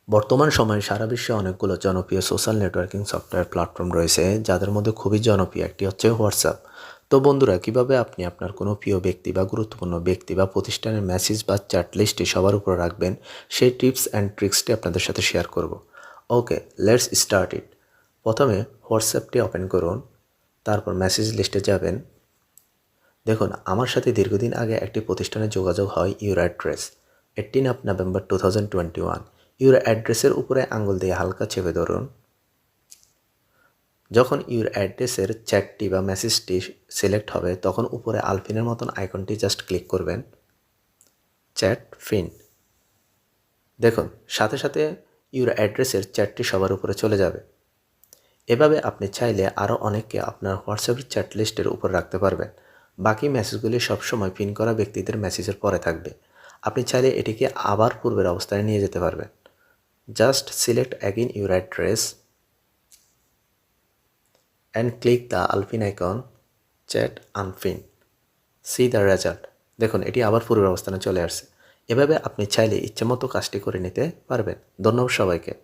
বর্তমান সময়ে সারা বিশ্বে অনেকগুলো জনপ্রিয় সোশ্যাল নেটওয়ার্কিং সফটওয়্যার প্ল্যাটফর্ম রয়েছে, যাদের মধ্যে খুবই জনপ্রিয় একটি হচ্ছে হোয়াটসঅ্যাপ। তো বন্ধুরা, কিভাবে আপনি আপনার কোনো প্রিয় ব্যক্তি বা গুরুত্বপূর্ণ ব্যক্তি বা প্রতিষ্ঠানের মেসেজ বা চ্যাট লিস্টে সবার উপর রাখবেন, সেই টিপস অ্যান্ড ট্রিক্সটি আপনাদের সাথে শেয়ার করব। ওকে, লেটস স্টার্ট ইট। প্রথমে হোয়াটসঅ্যাপটি ওপেন করুন, তারপর মেসেজ লিস্টে যাবেন। দেখুন, আমার সাথে দীর্ঘদিন আগে একটি প্রতিষ্ঠানে যোগাযোগ হয় ইউর অ্যাড্রেস। 18 নভেম্বর 2021। ইউর অ্যাড্রেসের উপরে আঙুল দিয়ে হালকা চেপে ধরুন। যখন ইউর অ্যাড্রেসের চ্যাটটি বা মেসেজটি সিলেক্ট হবে, তখন উপরে আলফিনের মতন আইকনটি জাস্ট ক্লিক করবেন। চ্যাট ফিন। দেখুন, সাথে সাথে ইউর অ্যাড্রেসের চ্যাটটি সবার উপরে চলে যাবে। এভাবে আপনি চাইলে আরও অনেককে আপনার হোয়াটসঅ্যাপের চ্যাট লিস্টের উপর রাখতে পারবেন। বাকি মেসেজগুলি সবসময় পিন করা ব্যক্তিদের মেসেজের পরে থাকবে। আপনি চাইলে এটিকে আবার পূর্বের অবস্থায় নিয়ে যেতে পারবেন। Just select again your address and click the আলপিন icon, chat unpin. See the result. দেখুন, এটি আবার পূর্বের অবস্থানে চলে আসছে। এভাবে আপনি চাইলে ইচ্ছেমতো কাজটি করে নিতে পারবেন। ধন্যবাদ সবাইকে।